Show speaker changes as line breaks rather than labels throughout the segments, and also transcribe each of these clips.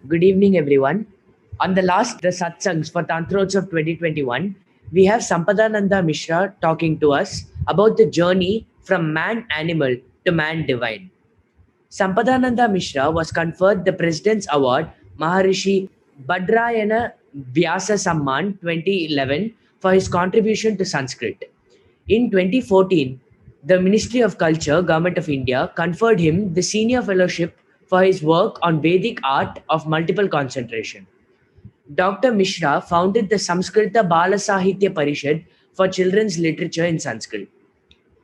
Good evening, everyone. On the last the satsangs for Tantrotsav 2021, we have Sampadananda Mishra talking to us about the journey from man animal to man divine. Sampadananda Mishra was conferred the President's Award Maharishi Badrayana Vyasa Samman 2011 for his contribution to Sanskrit. In 2014, the Ministry of Culture, Government of India, conferred him the Senior Fellowship for his work on Vedic art of multiple concentration. Dr. Mishra founded the Samskrita Bala Sahitya Parishad for children's literature in Sanskrit.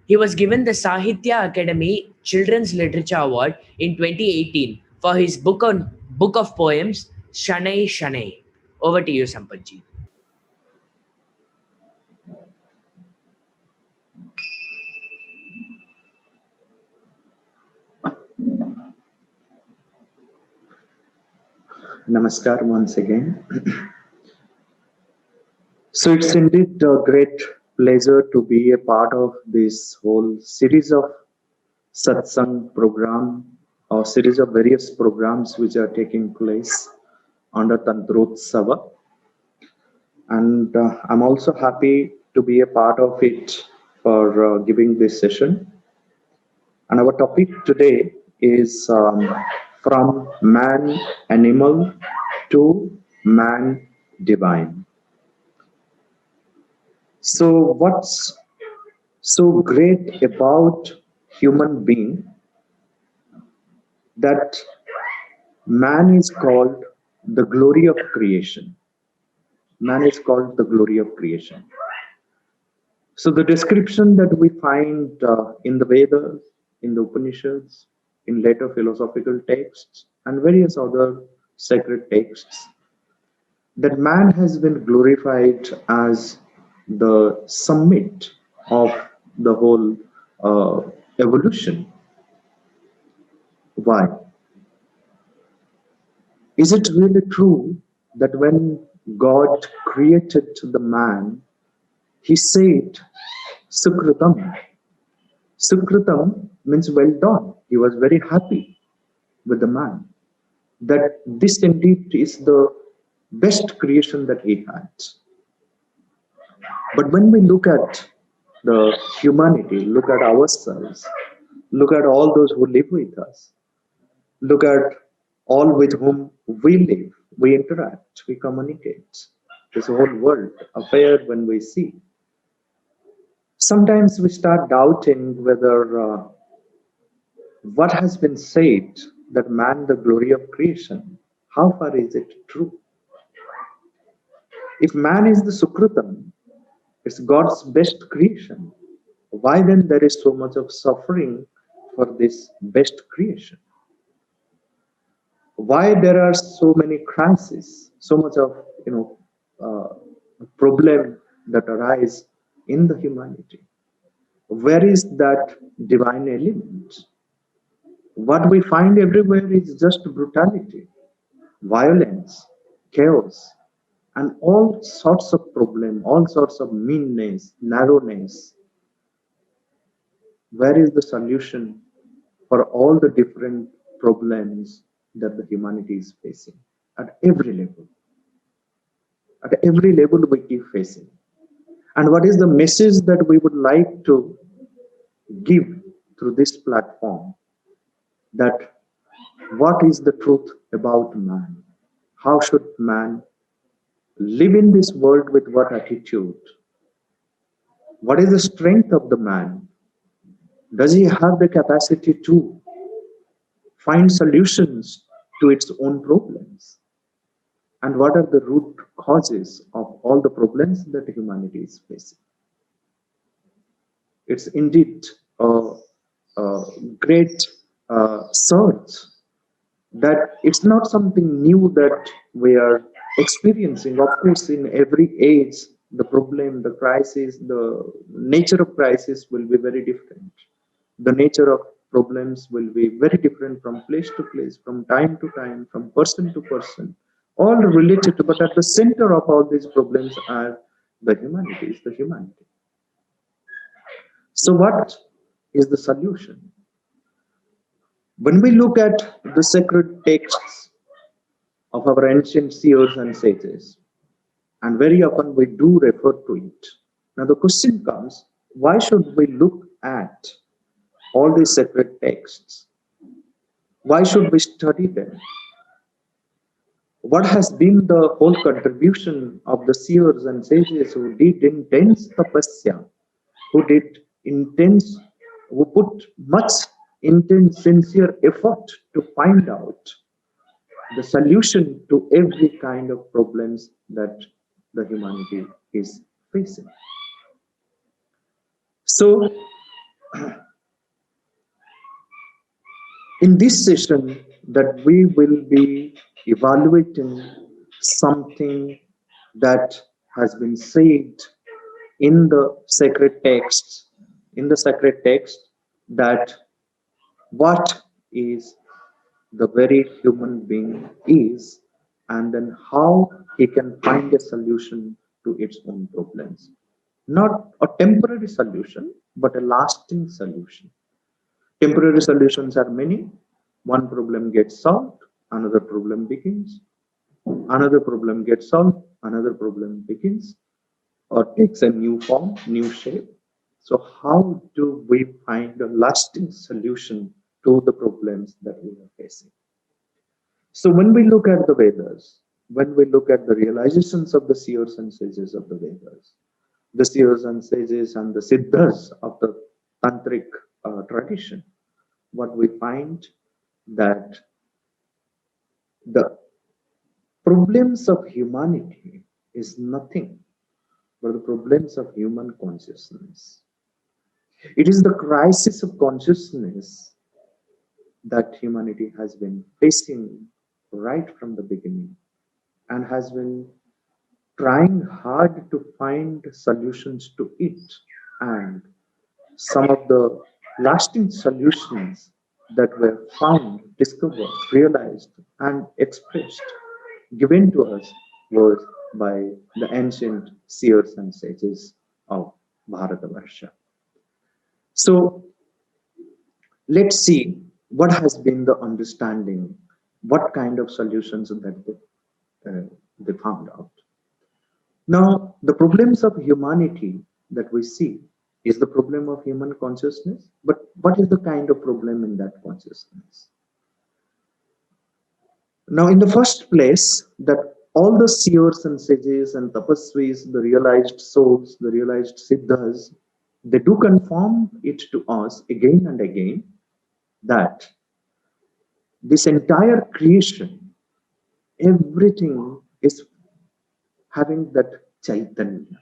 He was given the Sahitya Academy Children's Literature Award in 2018 for his book of poems Shanai Shanai. Over to you, Sampatji.
Namaskar once again. So it's indeed a great pleasure to be a part of this whole series of satsang program or series of various programs which are taking place under Tantrotsava. And I'm also happy to be a part of it for giving this session. And our topic today is from man animal to man divine. So what's so great about human being that man is called the glory of creation. Man is called the glory of creation. So the description that we find in the Vedas, in the Upanishads, in later philosophical texts, and various other sacred texts, that man has been glorified as the summit of the whole evolution. Why? Is it really true that when God created the man, he said, Sukritam. Sukritam means well done. He was very happy with the man. That this indeed is the best creation that he had. But when we look at the humanity, look at ourselves, look at all those who live with us, look at all with whom we live, we interact, we communicate. This whole world affair when we see. Sometimes we start doubting whether what has been said, that man the glory of creation, how far is it true? If man is the Sukritam, it's God's best creation, why then there is so much of suffering for this best creation? Why there are so many crises, so much of problem that arise in the humanity? Where is that divine element? What we find everywhere is just brutality, violence, chaos, and all sorts of problem, all sorts of meanness, narrowness. Where is the solution for all the different problems that the humanity is facing at every level? At every level we keep facing. And what is the message that we would like to give through this platform? That what is the truth about man? How should man live in this world with what attitude? What is the strength of the man? Does he have the capacity to find solutions to its own problems? And what are the root causes of all the problems that humanity is facing? It's indeed a great search that it's not something new that we are experiencing. Of course, in every age, the problem, the crisis, the nature of crisis will be very different. The nature of problems will be very different from place to place, from time to time, from person to person, all related to, but at the center of all these problems are the humanities, the humanity. So what is the solution? When we look at the sacred texts, of our ancient seers and sages, and very often we do refer to it. Now the question comes, why should we look at all these sacred texts? Why should we study them? What has been the whole contribution of the seers and sages who did intense tapasya, who did intense, who put much intense, sincere effort to find out the solution to every kind of problems that the humanity is facing. So, in this session, that we will be evaluating something that has been said in the sacred texts, that what is the very human being is, and then how he can find a solution to its own problems. Not a temporary solution, but a lasting solution. Temporary solutions are many. One problem gets solved, another problem begins. Another problem gets solved, another problem begins or takes a new form, new shape. So, how do we find a lasting solution to the problems that we are facing? So, when we look at the Vedas, when we look at the realizations of the seers and sages of the Vedas, the seers and sages and the siddhas of the tantric tradition, what we find that the problems of humanity is nothing but the problems of human consciousness. It is the crisis of consciousness that humanity has been facing right from the beginning and has been trying hard to find solutions to it. And some of the lasting solutions that were found, discovered, realized, and expressed, given to us was by the ancient seers and sages of Bharatavarsha. So let's see what has been the understanding, what kind of solutions that they found out. Now, the problems of humanity that we see is the problem of human consciousness, but what is the kind of problem in that consciousness? Now, in the first place, that all the seers and sages and tapasvis, the realized souls, the realized siddhas, they do confirm it to us again and again that this entire creation, everything is having that Chaitanya.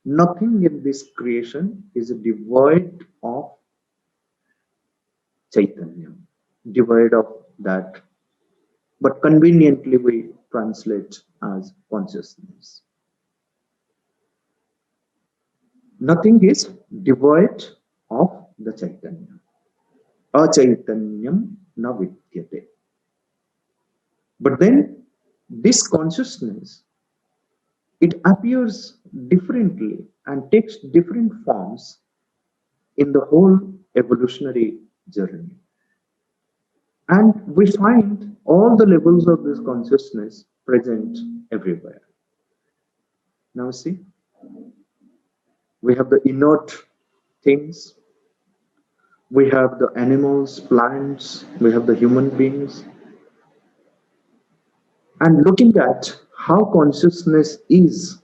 Nothing in this creation is devoid of Chaitanya, devoid of that. But conveniently we translate as consciousness. Nothing is devoid of the Chaitanya. Achaitanyam na vidyate. But then this consciousness, it appears differently and takes different forms in the whole evolutionary journey. And we find all the levels of this consciousness present everywhere. Now see, we have the inert things, we have the animals, plants, we have the human beings. And looking at how consciousness is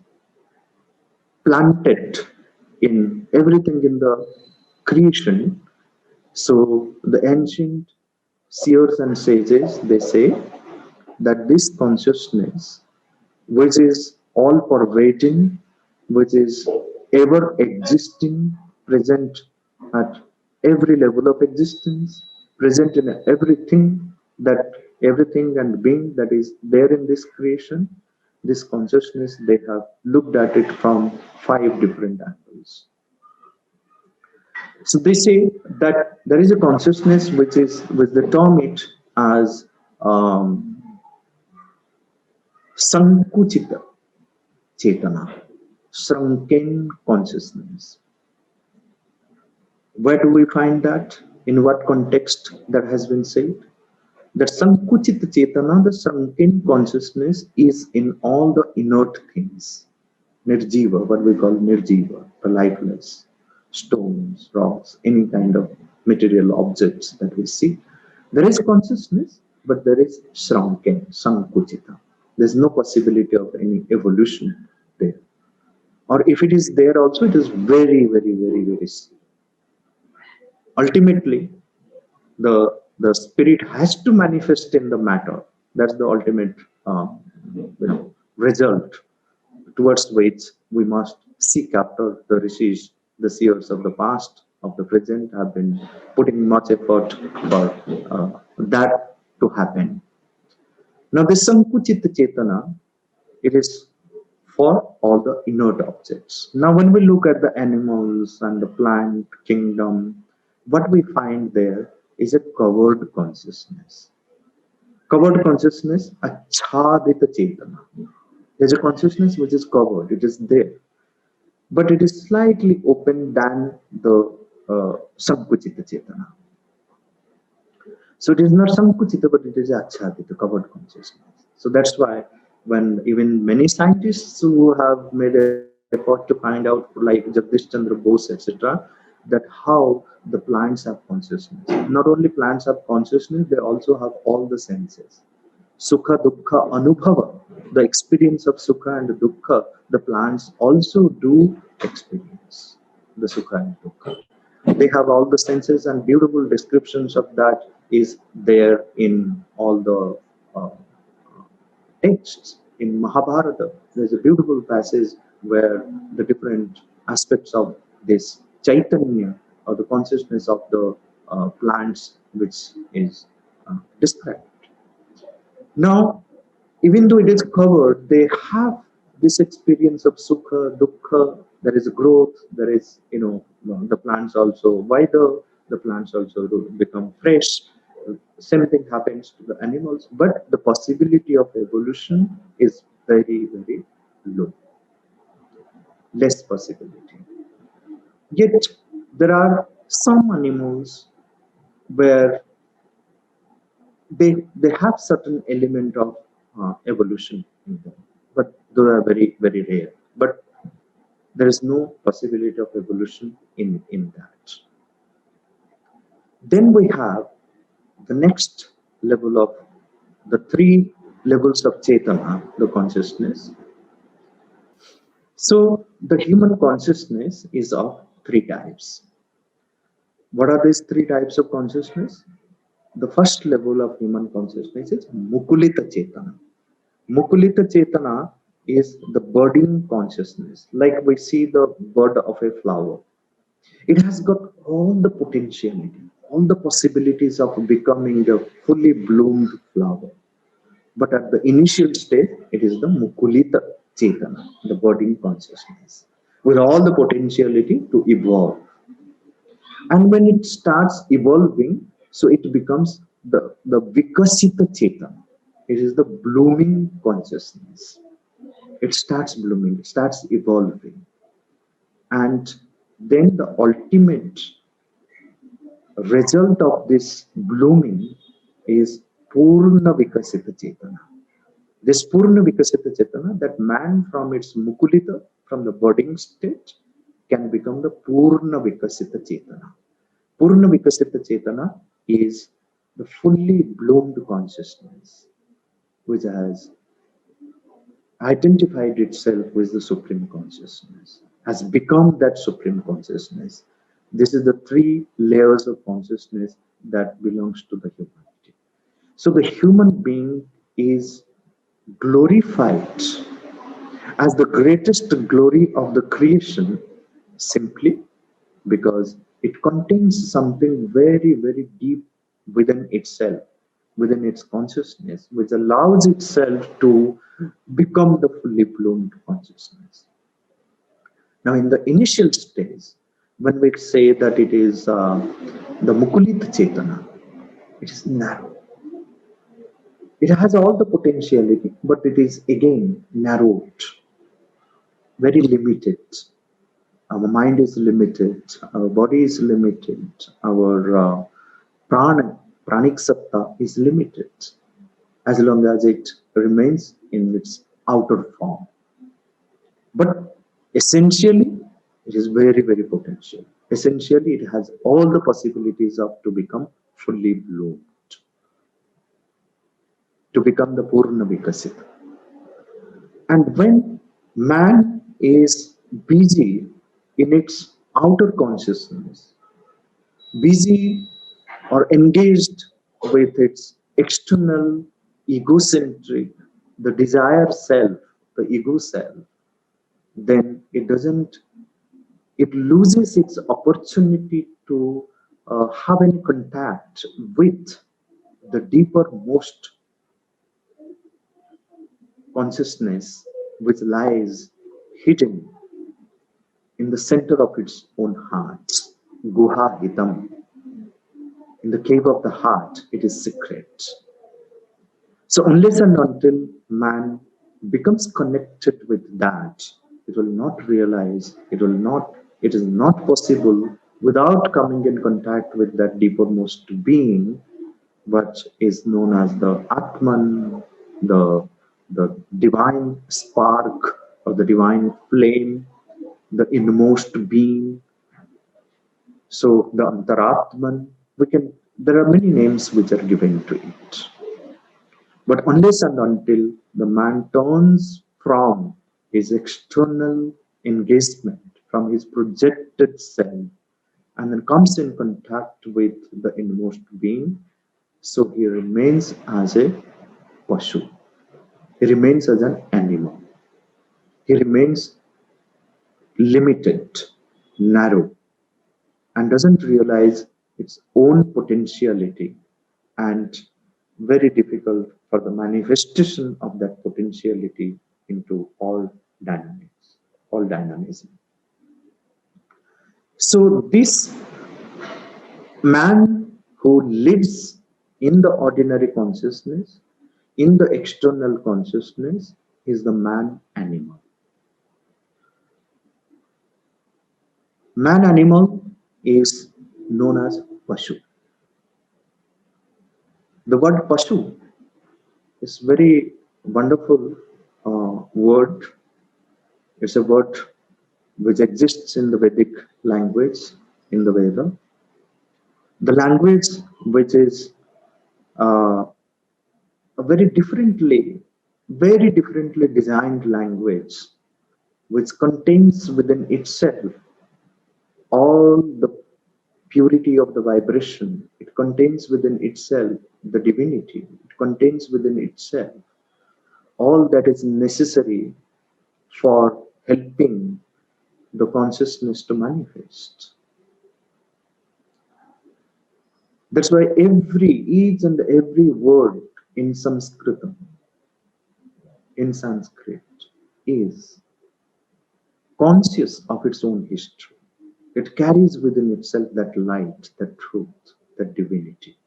planted in everything in the creation, so the ancient seers and sages, they say that this consciousness, which is all pervading, which is ever existing, present at every level of existence, present in everything and being that is there in this creation, this consciousness, they have looked at it from 5 different angles. So they say that there is a consciousness which they term it as Sankuchita Chetana, shrunken consciousness. Where do we find that? In what context that has been said? That Sankuchita Chetana, the sunken consciousness, is in all the inert things. Nirjiva, what we call Nirjiva, the lifeless, stones, rocks, any kind of material objects that we see. There is consciousness, but there is Shranken, Sankuchita. There's no possibility of any evolution there. Or if it is there also, it is very, very, very, very slow. Ultimately, the spirit has to manifest in the matter. That's the ultimate result towards which we must seek after. The rishis, the seers of the past, of the present, have been putting much effort for that to happen. Now, this Sankuchita Chetana, it is for all the inert objects. Now, when we look at the animals and the plant kingdom, what we find there is a covered consciousness. Covered consciousness, achhadita chetana. There's a consciousness which is covered, it is there, but it is slightly open than the Sankuchita chetana. So it is not Sankuchita, but it is achhadita, covered consciousness. So that's why when even many scientists who have made an effort to find out, like Jagdish Chandra Bose, etc., that how the plants have consciousness. Not only plants have consciousness, they also have all the senses. Sukha, dukkha, anubhava, the experience of sukha and dukkha, the plants also do experience the sukha and dukkha. They have all the senses, and beautiful descriptions of that is there in all the texts. In Mahabharata, there's a beautiful passage where the different aspects of this Chaitanya, or the consciousness of the plants, which is described. Now, even though it is covered, they have this experience of sukha, dukkha. There is growth. There is, the plants also wither. The plants also become fresh. Same thing happens to the animals, but the possibility of evolution is very, very low. Less possibility. Yet there are some animals where they have certain element of evolution in them, but those are very, very rare. But there is no possibility of evolution in that. Then we have the next level of the three levels of Chaitanya, the consciousness. So the human consciousness is of three types. What are these three types of consciousness? The first level of human consciousness is Mukulita Chetana. Mukulita Chetana is the budding consciousness, like we see the bud of a flower. It has got all the potentiality, all the possibilities of becoming a fully bloomed flower. But at the initial stage, it is the Mukulita Chetana, the budding consciousness, with all the potentiality to evolve. And when it starts evolving, so it becomes the Vikasita Chetana. It is the blooming consciousness. It starts blooming, it starts evolving. And then the ultimate result of this blooming is Purna Vikasita Chetana. This Purna Vikasita Chetana, that man from its Mukulita, from the budding state, can become the Purna Vikasita Chetana. Purna Vikasita Chetana is the fully bloomed consciousness, which has identified itself with the Supreme Consciousness, has become that Supreme Consciousness. This is the three layers of consciousness that belongs to the humanity. So the human being is glorified as the greatest glory of the creation simply because it contains something very, very deep within itself, within its consciousness, which allows itself to become the fully bloomed consciousness. Now, in the initial stage, when we say that it is the Mukulita Chetana, it is narrow. It has all the potentiality, but it is again narrowed, very limited. Our mind is limited, our body is limited, our prana Pranic Satta is limited as long as it remains in its outer form. But essentially, it is very, very potential. Essentially, it has all the possibilities of to become fully bloomed, to become the Purna Vikasita. And when man is busy in its outer consciousness, busy or engaged with its external egocentric, the desire self, the ego self, then it loses its opportunity to have any contact with the deeper most consciousness which lies hidden in the center of its own heart. Guha Hitam. In the cave of the heart, it is secret. So unless and until man becomes connected with that, it will not realize, it is not possible without coming in contact with that deepermost being, what is known as the Atman, the divine spark or the divine flame, the inmost being. So the Antaratman, there are many names which are given to it. But unless and until the man turns from his external engagement, from his projected self, and then comes in contact with the inmost being, so he remains as a Pashu. He remains as an animal. He remains limited, narrow, and doesn't realize its own potentiality, and very difficult for the manifestation of that potentiality into all dynamics, all dynamism. So this man who lives in the ordinary consciousness, in the external consciousness, is the man animal. Man animal is known as Pashu. The word Pashu is very wonderful word. It's a word which exists in the Vedic language, in the Veda. The language which is a very differently designed language, which contains within itself all the purity of the vibration. It contains within itself the divinity. It contains within itself all that is necessary for helping the consciousness to manifest. That's why each and every word in Sanskrit is conscious of its own history. It carries within itself that light, that truth, that divinity.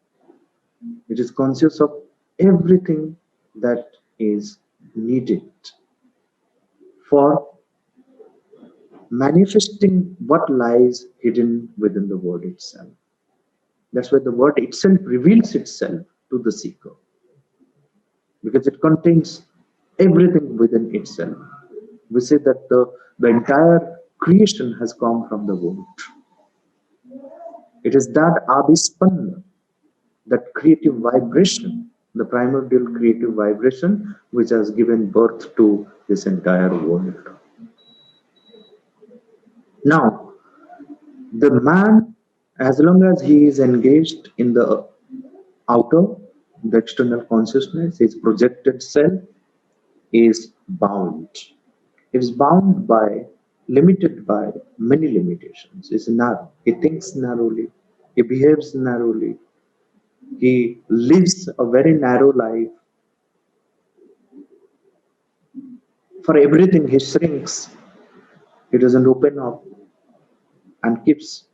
It is conscious of everything that is needed for manifesting what lies hidden within the word itself. That's why the word itself reveals itself to the seeker, because it contains everything within itself. We say that the entire creation has come from the word. It is that Abhispanna, that creative vibration, the primordial creative vibration, which has given birth to this entire world. Now, the man, as long as he is engaged in the outer, the external consciousness, his projected self, is bound. It is bound by, limited by many limitations. It's narrow. He thinks narrowly. He behaves narrowly. He lives a very narrow life. For everything, he shrinks. He doesn't open up and keeps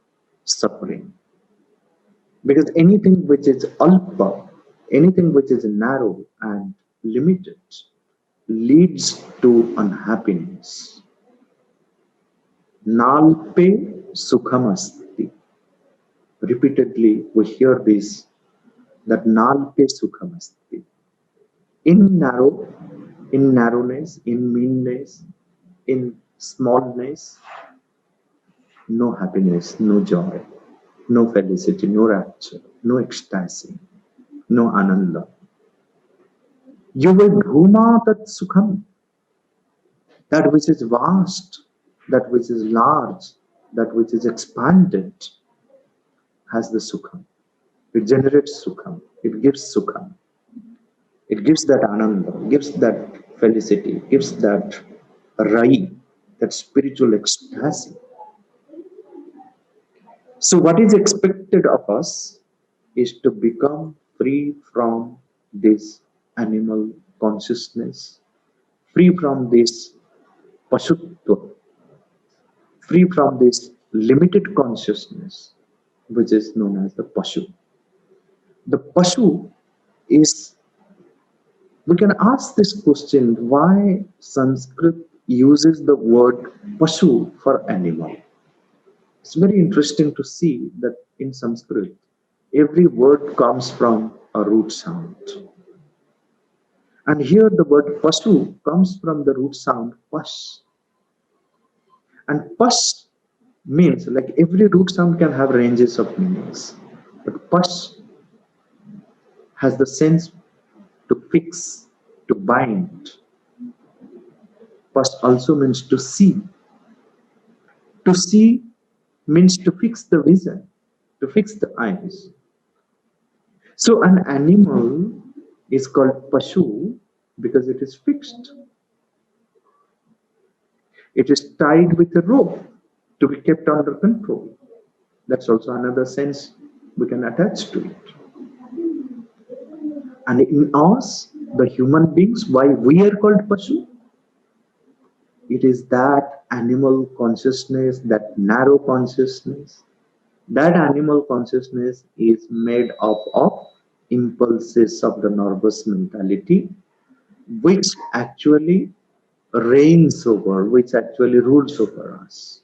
suffering. Because anything which is alpa, anything which is narrow and limited, leads to unhappiness. Nalpe sukhamasti. Repeatedly we hear this that nalpe sukham asti. In narrowness, in meanness, in smallness, no happiness, no joy, no felicity, no rapture, no ecstasy, no ananda. You will bhuma tat sukham, that which is vast, that which is large, that which is expanded, has the sukham. It generates sukham. It gives sukham. It gives that ananda, gives that felicity, gives that rai, that spiritual ecstasy. So, what is expected of us is to become free from this animal consciousness, free from this pashutva, free from this limited consciousness, which is known as the pashu. The pashu is, we can ask this question, why Sanskrit uses the word pashu for animal? It's very interesting to see that in Sanskrit, every word comes from a root sound. And here the word pasu comes from the root sound pas. And pas means, like every root sound can have ranges of meanings. But pas has the sense to fix, to bind. Pas also means to see. To see means to fix the vision, to fix the eyes. So an animal is called pashu because it is fixed. It is tied with a rope to be kept under control. That's also another sense we can attach to it. And in us, the human beings, why we are called pashu? It is that animal consciousness, that narrow consciousness. That animal consciousness is made up of impulses of the nervous mentality, which actually reigns over, which actually rules over us.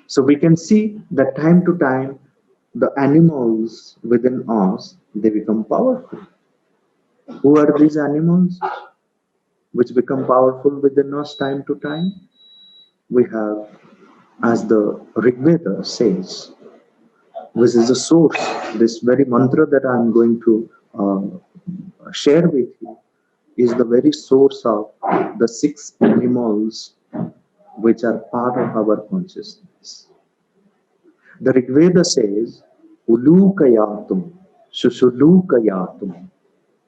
So we can see that time to time, the animals within us, they become powerful. Who are these animals which become powerful within us time to time? We have, as the Rig Veda says, which is the source, this very mantra that I am going to share with you, is the very source of the 6 animals which are part of our consciousness. The Rig Veda says, Ulukayatum, Sushulukayatum,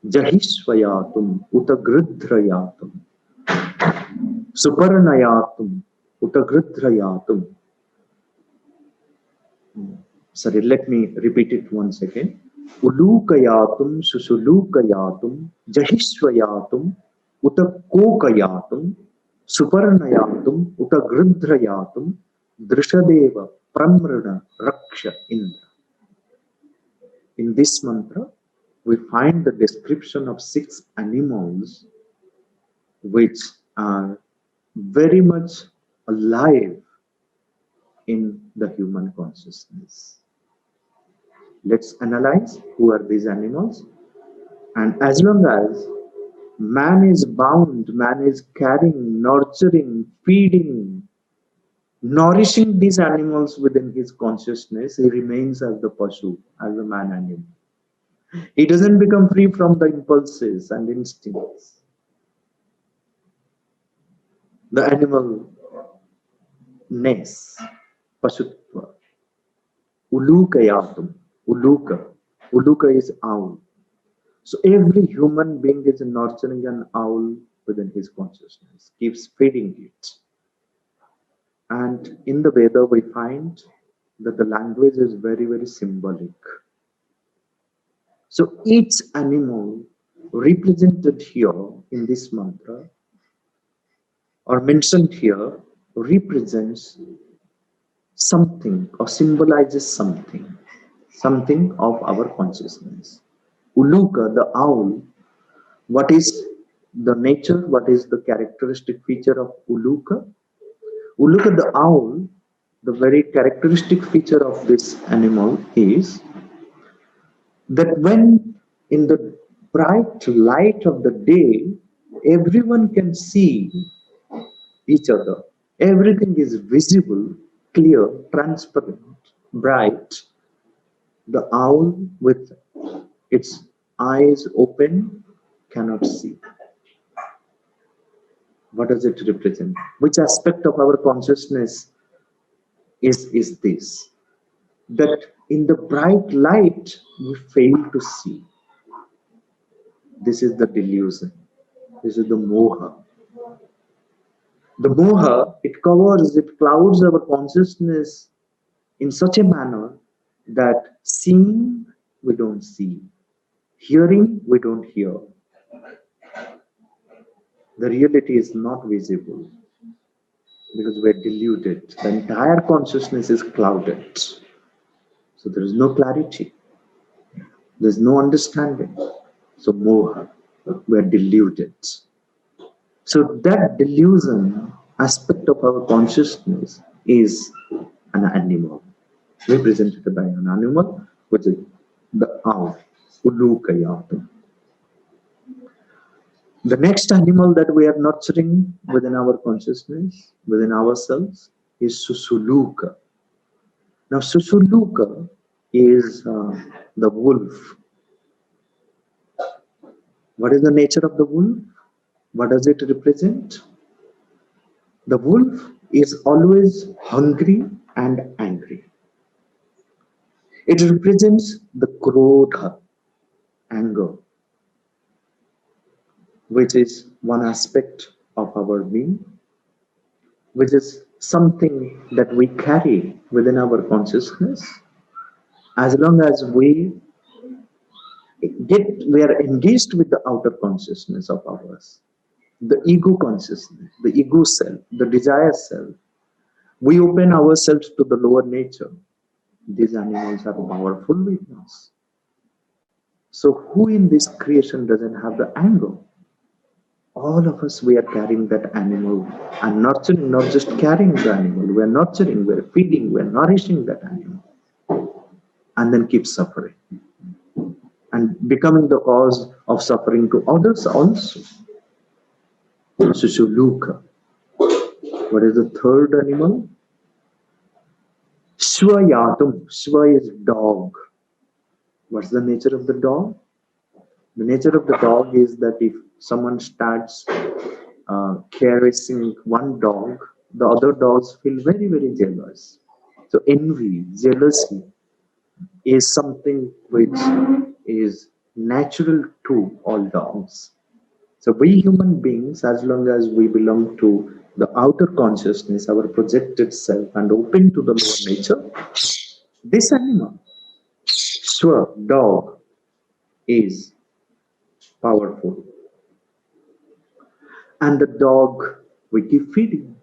Jahishvayatum, Utagridrayatum, Suparnayatum, Utagridrayatum. Sorry, let me repeat it once again. Ulukayatum, Sushulukayatum, Jahishvayatum, Utakokayatum, Suparnayatum, Utagridrayatum, Drishadeva, Pramrana, Raksha, Indra. In this mantra, we find the description of 6 animals which are very much alive in the human consciousness. Let's analyze who are these animals. And as long as man is bound, man is carrying, nurturing, feeding, nourishing these animals within his consciousness, he remains as the pashu, as the man animal. He doesn't become free from the impulses and instincts. The animal ness, pashutva, ulukayatum, uluka. Uluka is owl. So every human being is nurturing an owl within his consciousness, keeps feeding it. And in the Veda, we find that the language is very, very symbolic. So each animal represented here in this mantra or mentioned here represents something or symbolizes something, something of our consciousness. Uluka, the owl, what is the nature, what is the characteristic feature of Uluka? Uluka, the owl, the very characteristic feature of this animal is That when in the bright light of the day, everyone can see each other. Everything is visible, clear, transparent, bright. The owl with its eyes open cannot see. What does it represent? Which aspect of our consciousness is this? That in the bright light we fail to see. This is the delusion. This is the moha. The moha, it covers, it clouds our consciousness in such a manner that seeing we don't see, hearing we don't hear. The reality is not visible because we're deluded. The entire consciousness is clouded. So there is no clarity. There's no understanding. So moha, we're deluded. So that delusion aspect of our consciousness is an animal, represented by an animal, which is the owl, Ulukayata. The next animal that we are nurturing within our consciousness, within ourselves, is Susuluka. Now, Susuluka is the wolf. What is the nature of the wolf? What does it represent? The wolf is always hungry and angry. It represents the krodha, anger, which is one aspect of our being, which is something that we carry within our consciousness. As long as we are engaged with the outer consciousness of ours, the ego consciousness, the ego self, the desire self, we open ourselves to the lower nature. These animals are powerful with us. So who in this creation doesn't have the anger? All of us, we are carrying that animal and nurturing, not just carrying the animal. We are nurturing, we are feeding, we are nourishing that animal. And then keep suffering. And becoming the cause of suffering to others also. Sushuluka. What is the third animal? Shvayatum. Shva is dog. What's the nature of the dog? The nature of the dog is that if someone starts caressing one dog, the other dogs feel very, very jealous. So envy, jealousy is something which is natural to all dogs. So we human beings, as long as we belong to the outer consciousness, our projected self, and open to the lower nature, this animal, Shwa, dog, is powerful. And the dog, we keep feeding,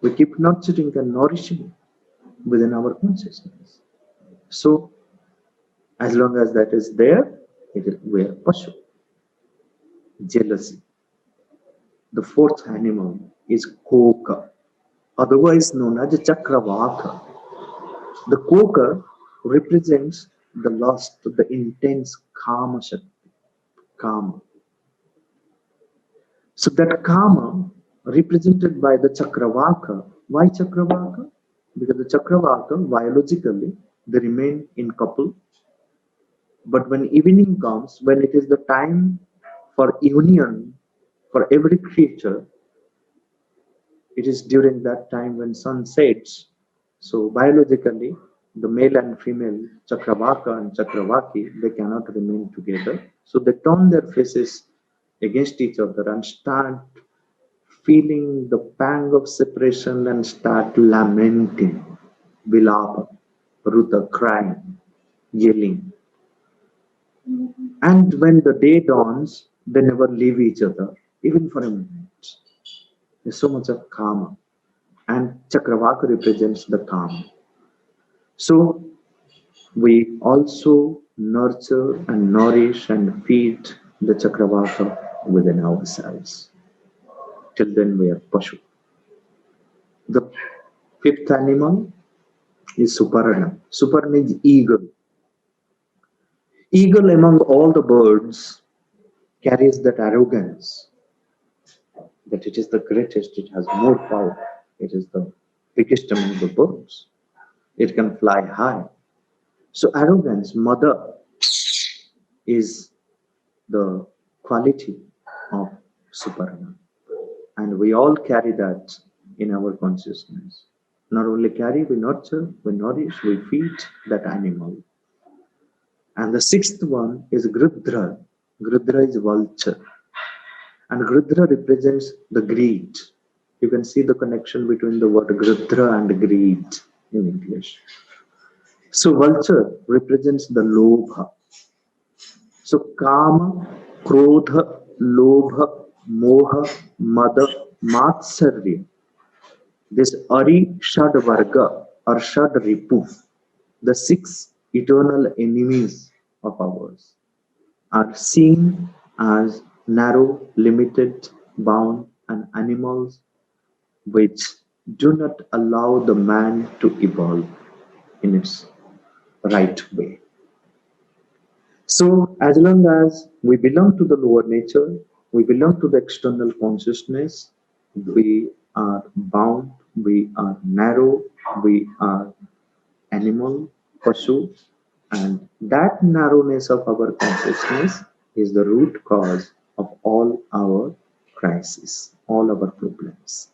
we keep nurturing and nourishing within our consciousness. So, as long as that is there, we are Pashu. Jealousy. The fourth animal is Koka, otherwise known as Chakravaka. The Koka represents the lust, the intense Kama Shakti, Kama. So that Kama represented by the Chakravaka. Why Chakravaka? Because the Chakravaka, biologically, they remain in couple. But when evening comes, when it is the time for union for every creature, it is during that time when sun sets. So biologically, the male and female Chakravaka and Chakravaki, they cannot remain together. So they turn their faces against each other and start feeling the pang of separation and start lamenting, vilapa, ruta, crying, yelling. And when the day dawns, they never leave each other, even for a moment. There's so much of Kama. And Chakravaka represents the Kama. So we also nurture and nourish and feed the Chakravaka within ourselves. Till then we are Pashu. The fifth animal is Suparna. Suparna is eagle. Eagle among all the birds carries that arrogance that it is the greatest, it has more power, it is the biggest among the birds, it can fly high. So, arrogance, mother, is the quality of Suparna. And we all carry that in our consciousness. Not only carry, we nurture, we nourish, we feed that animal. And the sixth one is Grudra. Grudra is vulture. And Grudra represents the greed. You can see the connection between the word Grudra and greed in English. So vulture represents the lobha. So kama, krodha, lobha, moha, mada, matsarya. This Ari Shad Varga or Shad Ripu, the six eternal enemies of ours, are seen as narrow, limited, bound, and animals which do not allow the man to evolve in its right way. So, as long as we belong to the lower nature, we belong to the external consciousness, we are bound, we are narrow, we are animal, pashu, and that narrowness of our consciousness is the root cause of all our crises, all our problems.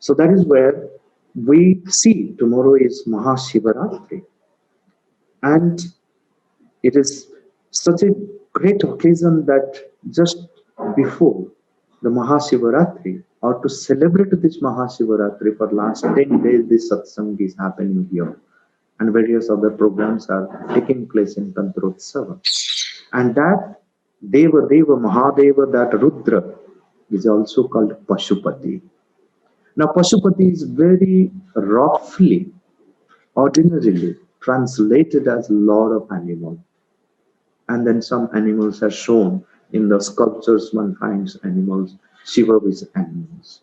So that is where we see tomorrow is Mahashivaratri, and it is such a great occasion that just before the Mahashivaratri, or to celebrate this Mahashivaratri for last 10 days, this satsang is happening here. And various other programs are taking place in Tantrotsava. And that Deva Mahadeva, that Rudra, is also called Pashupati. Now, Pashupati is very roughly, ordinarily translated as Lord of Animals. And then some animals are shown in the sculptures, one finds animals, Shiva with animals.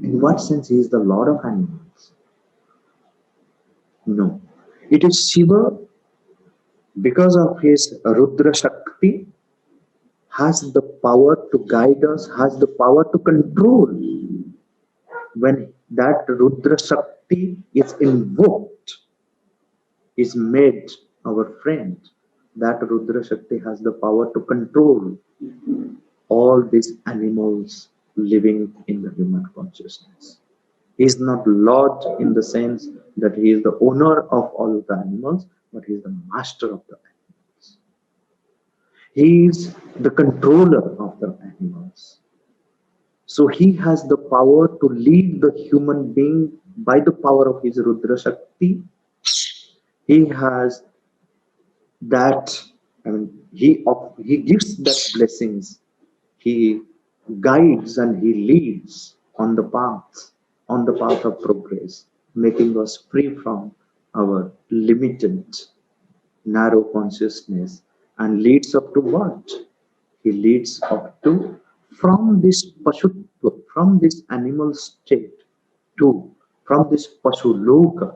In what sense he is the Lord of Animals? No. It is Shiva because of his Rudra Shakti has the power to guide us, has the power to control. When that Rudra Shakti is invoked, is made our friend, that Rudra Shakti has the power to control all these animals living in the human consciousness. He is not Lord in the sense that he is the owner of all the animals, but he is the master of the animals. He is the controller of the animals. So he has the power to lead the human being by the power of his Rudra Shakti. He has that, he gives that blessings. He guides and he leads on the path of progress, making us free from our limited, narrow consciousness, and leads up to what? He leads up to from this pashutva, from this animal state, to from this pasuloka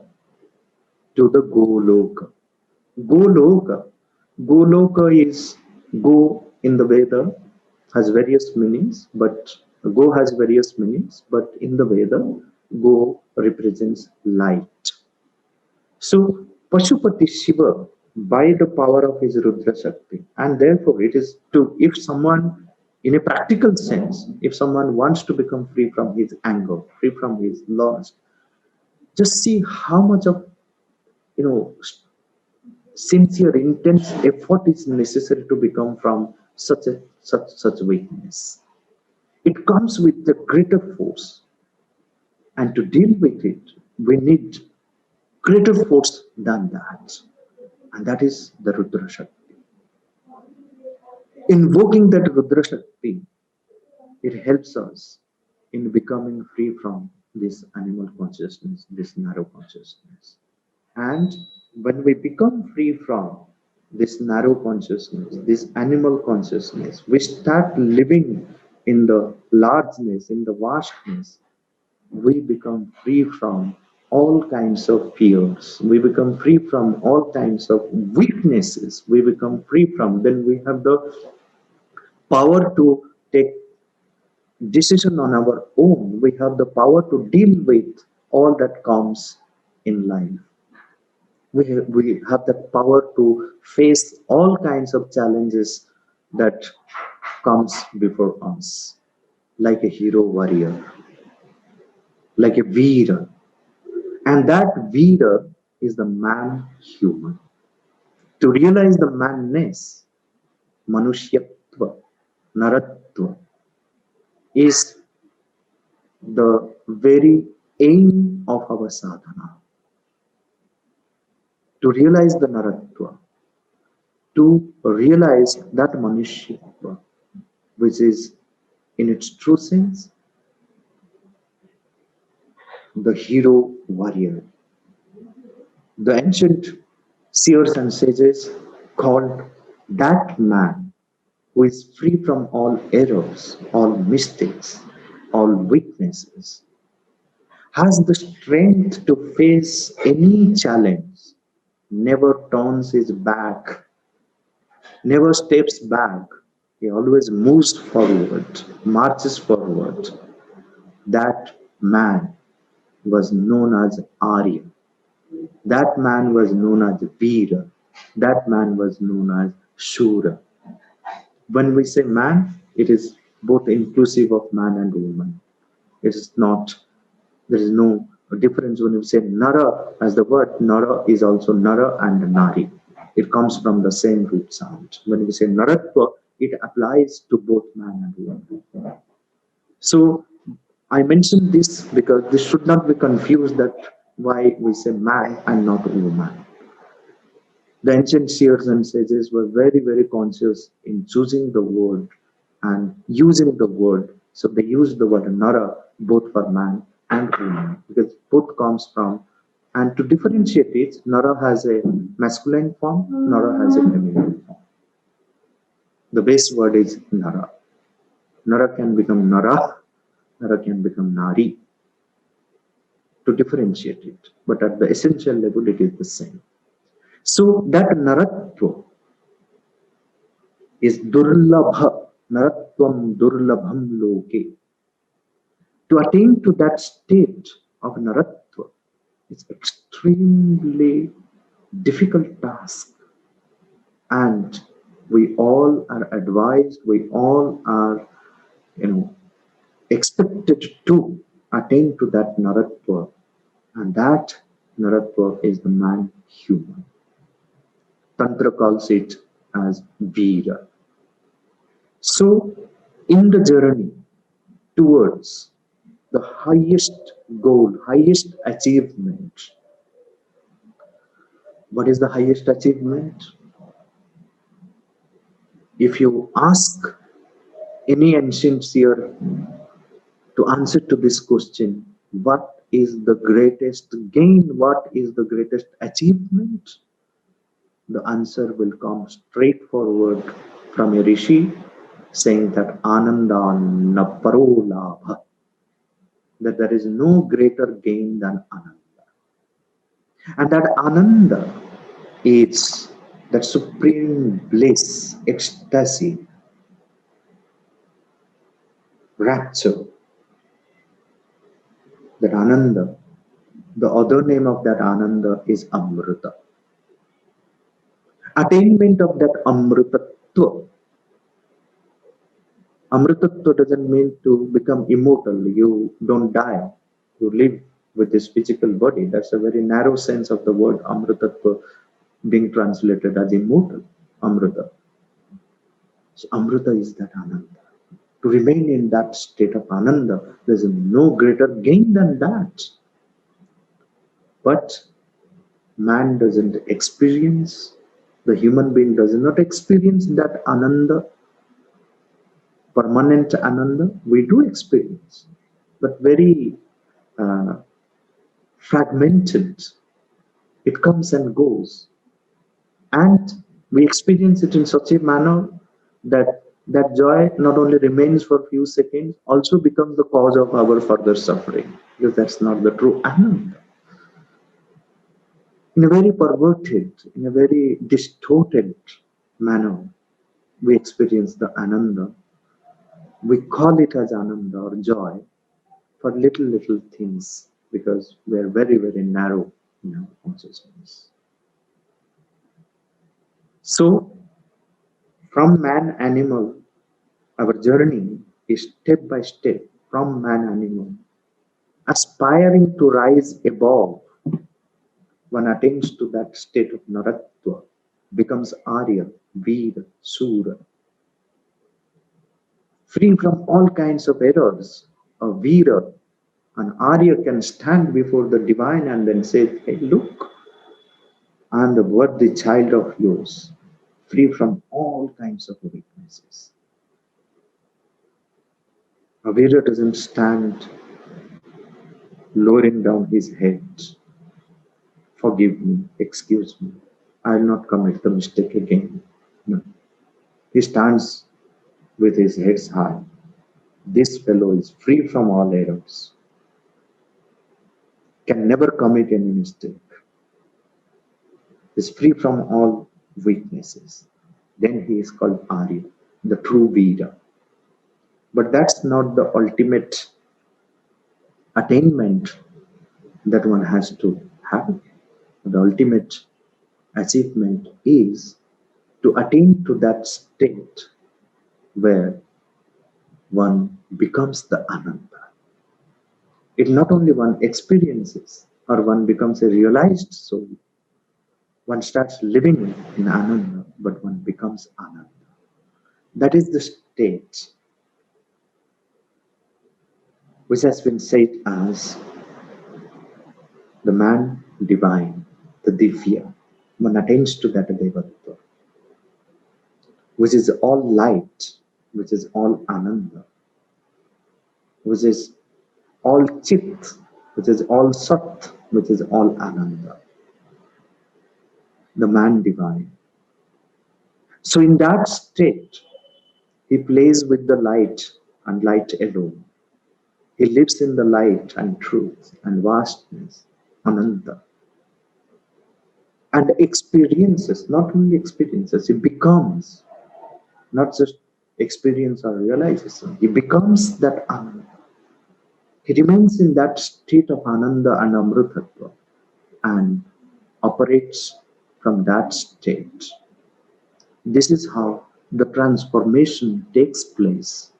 to the goloka. Goloka. Goloka is go in the Veda has various meanings, but go has various meanings, but in the Veda, go represents light. So Pashupati Shiva by the power of his Rudra Shakti, and therefore it is to if someone in a practical sense, if someone wants to become free from his anger, free from his loss, just see how much of sincere, intense effort is necessary to become from such weakness. It comes with the greater force, and to deal with it, we need greater force than that, and that is the Rudra Shakti. Invoking that Rudra Shakti, it helps us in becoming free from this animal consciousness, this narrow consciousness. And when we become free from this narrow consciousness, this animal consciousness, we start living in the largeness, in the vastness, we become free from all kinds of fears. We become free from all kinds of weaknesses. We become free from, then we have the power to take decision on our own. We have the power to deal with all that comes in life. We have the power to face all kinds of challenges that comes before us, like a hero warrior, like a Veera. And that Veera is the man human. To realize the manness, Manushyatva, Naratva, is the very aim of our sadhana. To realize the Naratva, to realize that Manushyatva, which is in its true sense the hero warrior. The ancient seers and sages called that man who is free from all errors, all mistakes, all weaknesses, has the strength to face any challenge, never turns his back, never steps back. He always moves forward, marches forward. That man was known as Arya. That man was known as Veera. That man was known as Shura. When we say man, it is both inclusive of man and woman. It is not, there is no difference when we say Nara, as the word Nara is also Nara and Nari. It comes from the same root sound. When we say Naratva, it applies to both man and woman. So I mentioned this because this should not be confused that why we say man and not woman. The ancient seers and sages were very, very conscious in choosing the word and using the word. So they used the word Nara both for man and woman because both comes from, and to differentiate it, Nara has a masculine form, Nara has a feminine form. The base word is Nara. Nara can become Nara, Nara can become Nari, to differentiate it. But at the essential level, it is the same. So that Naratva is Durlabha, Naratvam Durlabham Loke. To attain to that state of Naratva is extremely difficult task. And we all are advised, we all are, expected to attain to that Naratva. And that Naratva is the man human. Tantra calls it as Veera. So, in the journey towards the highest goal, highest achievement, what is the highest achievement? If you ask any ancient seer to answer to this question, what is the greatest gain? What is the greatest achievement? The answer will come straightforward from a rishi saying that Ananda na paro labha, that there is no greater gain than Ananda. And that Ananda is that supreme bliss, ecstasy, rapture. That Ananda, the other name of that Ananda is Amrita. Attainment of that Amritatva. Amritatva doesn't mean to become immortal. You don't die. You live with this physical body. That's a very narrow sense of the word Amritatva being translated as immortal. Amrita. So Amrita is that Ananda. To remain in that state of Ananda, there is no greater gain than that. But man doesn't experience, the human being does not experience that Ananda, permanent Ananda. We do experience, but very fragmented. It comes and goes. And we experience it in such a manner that that joy not only remains for a few seconds, also becomes the cause of our further suffering, because that's not the true Ananda. In a very perverted, in a very distorted manner, we experience the Ananda. We call it as Ananda or joy for little things because we are very narrow in our consciousness. So, from man animal, our journey is step by step from man animal, aspiring to rise above. One attains to that state of Naratva, becomes Arya, Veer, Sura, free from all kinds of errors. A Veera, an Arya can stand before the divine and then say, hey, look, I am the worthy child of yours, free from all kinds of weaknesses. A Veera doesn't stand lowering down his head. Forgive me, excuse me, I will not commit the mistake again. No. He stands with his head high. This fellow is free from all errors, can never commit any mistake, is free from all weaknesses. Then he is called Arya, the true Veera. But that's not the ultimate attainment that one has to have. The ultimate achievement is to attain to that state where one becomes the Ananda. It not only one experiences or one becomes a realized soul, one starts living in Ananda, but one becomes Ananda. That is the state which has been said as the man divine, the Divya. One attains to that Devatva, which is all light, which is all Ananda, which is all Chit, which is all Sat, which is all Ananda. The man divine. So in that state, he plays with the light and light alone. He lives in the light and truth and vastness, Ananda. And experiences, not only experiences, he becomes, not just experience or realization, he becomes that Ananda. He remains in that state of Ananda and Amrutatva and operates from that state. This is how the transformation takes place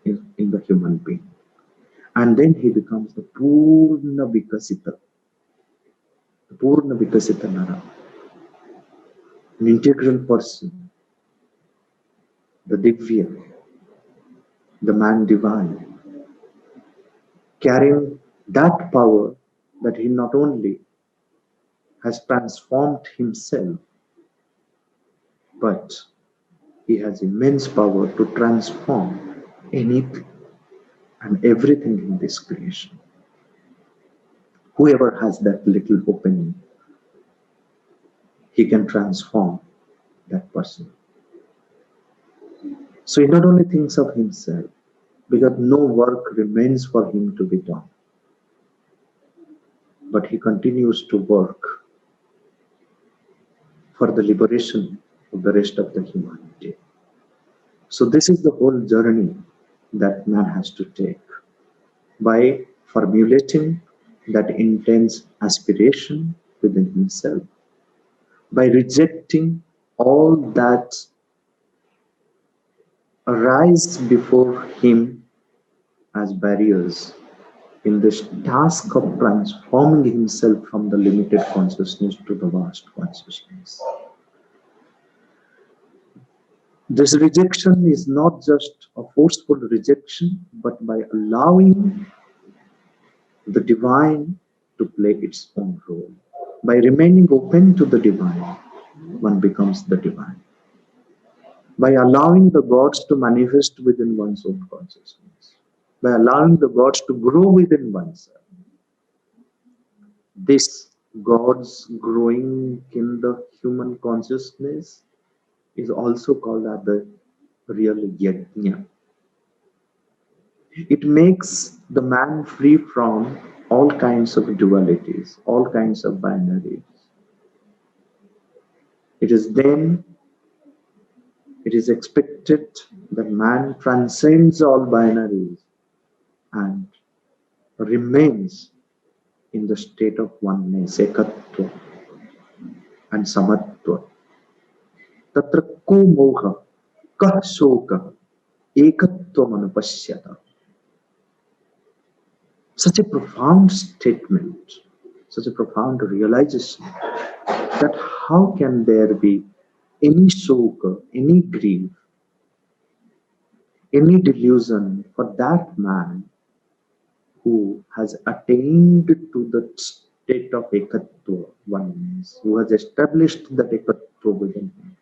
in the human being. And then he becomes the Purna Vikasita Nara, an integral person, the Divya, the man divine, carrying that power that he not only has transformed himself, but he has immense power to transform anything and everything in this creation. Whoever has that little opening, he can transform that person. So he not only thinks of himself, because no work remains for him to be done, but he continues to work for the liberation of the rest of the humanity. So this is the whole journey that man has to take by formulating that intense aspiration within himself, by rejecting all that arise before him as barriers in this task of transforming himself from the limited consciousness to the vast consciousness. This rejection is not just a forceful rejection, but by allowing the divine to play its own role. By remaining open to the divine, one becomes the divine. By allowing the gods to manifest within one's own consciousness, by allowing the gods to grow within oneself. This gods growing in the human consciousness is also called as the real yajna. It makes the man free from all kinds of dualities, all kinds of binaries. It is then it is expected that man transcends all binaries and remains in the state of oneness, ekatva and samatva. Tatra ko moha kah shoka ekatvam anupashyata. Such a profound statement, such a profound realization that how can there be any shoka, any grief, any delusion for that man who has attained to the state of ekatva, oneness, who has established that ekatva within him,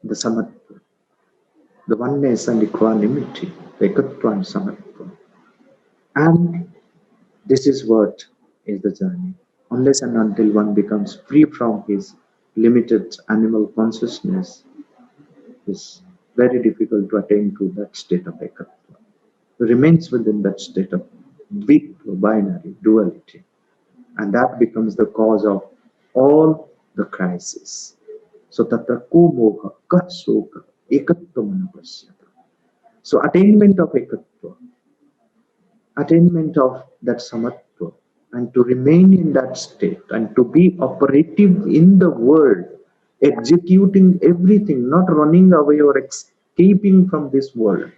the samatva, the oneness and equanimity, the ekatva and samatva. And this is what is the journey. Unless and until one becomes free from his limited animal consciousness, it's very difficult to attain to that state of ekatva. Remains within that state of weak binary duality, and that becomes the cause of all the crises. So tatra ko moha kah soka ekatvam anupashyata. So attainment of ekatva, attainment of that samatva, and to remain in that state and to be operative in the world, executing everything, not running away or escaping from this world.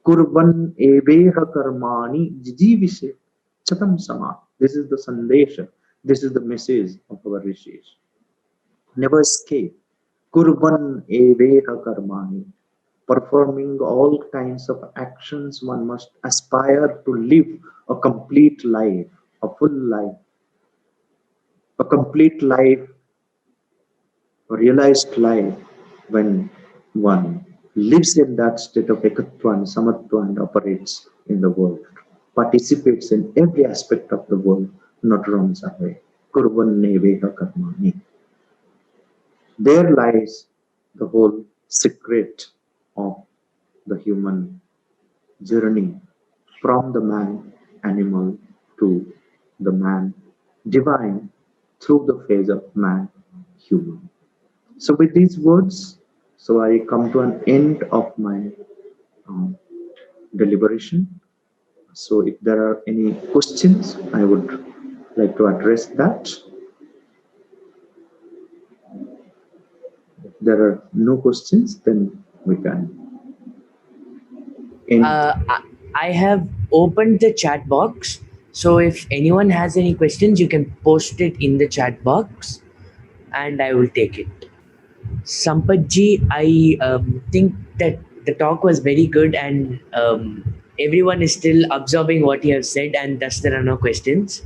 Kurban eveha karmani jijivise chatam sama. This is the sandesha. This is the message of our rishis. Never escape. Kurban eveha karmani. Performing all kinds of actions, one must aspire to live a complete life, a full life, a complete life, a realized life when one lives in that state of ekatva and samatva and operates in the world, participates in every aspect of the world, not runs away. Kurvan neveha karmani. There lies the whole secret of the human journey from the man animal to the man divine through the phase of man human. So with these words, so I come to an end of my um, deliberation. So if there are any questions, I would like to address that. If there are no questions, then we can end.
I have opened the chat box. So if anyone has any questions, you can post it in the chat box and I will take it. Sampatji, I think that the talk was very good and everyone is still absorbing what you have said, and thus there are no questions.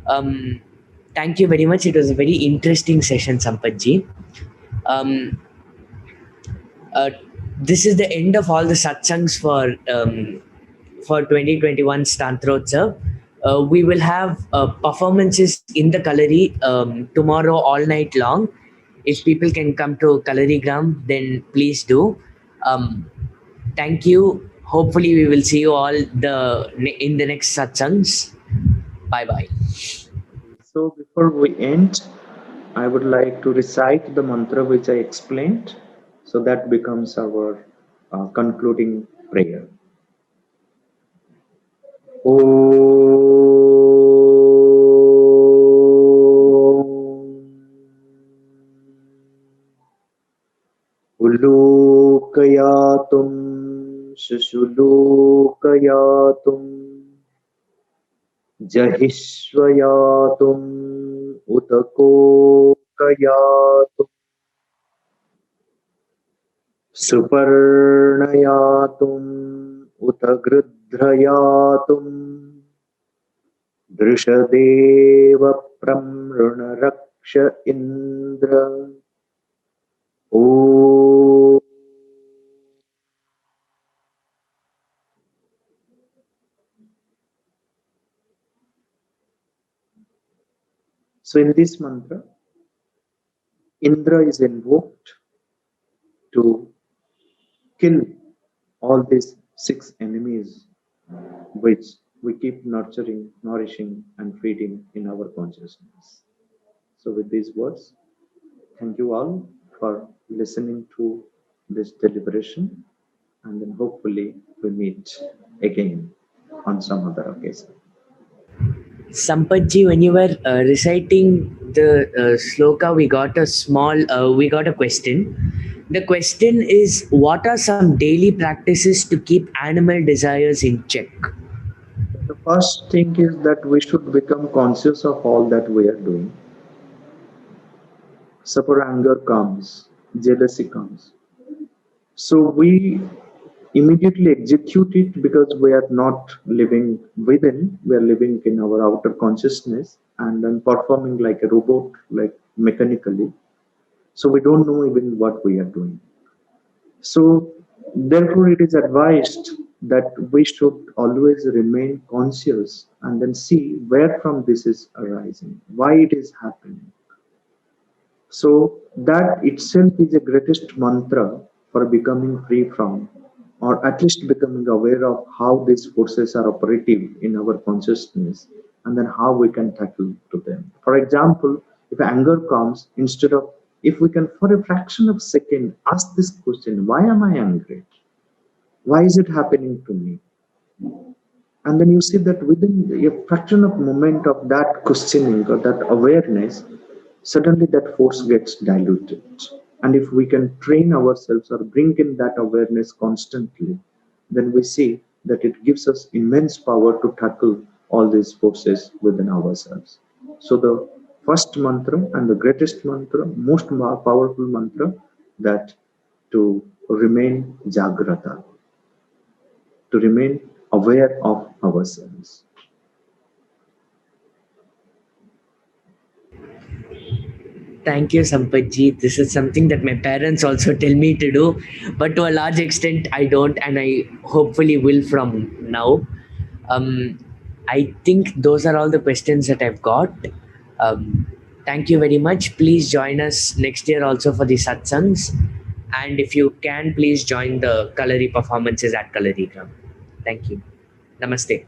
Thank you very much. It was a very interesting session, Sampatji. Um, uh, this is the end of all the satsangs for 2021 Tantrotsav. We will have performances in the Kalari tomorrow all night long. If people can come to Kalarigram, then please do. Thank you. Hopefully, we will see you all in the next satsangs. Bye bye.
So before we end, I would like to recite the mantra which I explained. So that becomes our concluding prayer. Ulokayatum Shushulukayatum Jahishwayatum Utakokayatum Suparnayatum Utagrudrayatum Drishadeva Pramrunaraksha Indra. Oh. So in this mantra, Indra is invoked to kill all these 6 enemies which we keep nurturing, nourishing, and feeding in our consciousness. So with these words, Thank you all for listening to this deliberation, and then hopefully we meet again on some other occasion.
Sampatji, when you were reciting the sloka, we got a question. The question is, what are some daily practices to keep animal desires in check?
The first thing is that we should become conscious of all that we are doing. Suppose anger comes, jealousy comes. So we immediately execute it because we are not living within, we are living in our outer consciousness and then performing like a robot, like mechanically. So we don't know even what we are doing. So therefore it is advised that we should always remain conscious and then see where from this is arising, why it is happening. So that itself is the greatest mantra for becoming free from, or at least becoming aware of how these forces are operative in our consciousness, and then how we can tackle to them. For example, if anger comes, instead of, if we can for a fraction of a second ask this question, why am I angry? Why is it happening to me? And then you see that within a fraction of moment of that questioning or that awareness, suddenly that force gets diluted. And if we can train ourselves or bring in that awareness constantly, then we see that it gives us immense power to tackle all these forces within ourselves. So the first mantra and the greatest mantra, most powerful mantra, that to remain jagrata, to remain aware of ourselves.
Thank you, Sampatji. This is something that my parents also tell me to do, but to a large extent, I don't, and I hopefully will from now. Um, I think those are all the questions that I've got. Um, Thank you very much. Please join us next year also for the satsangs. And if you can, please join the Kalari performances at Kalari Gram. Thank you. Namaste.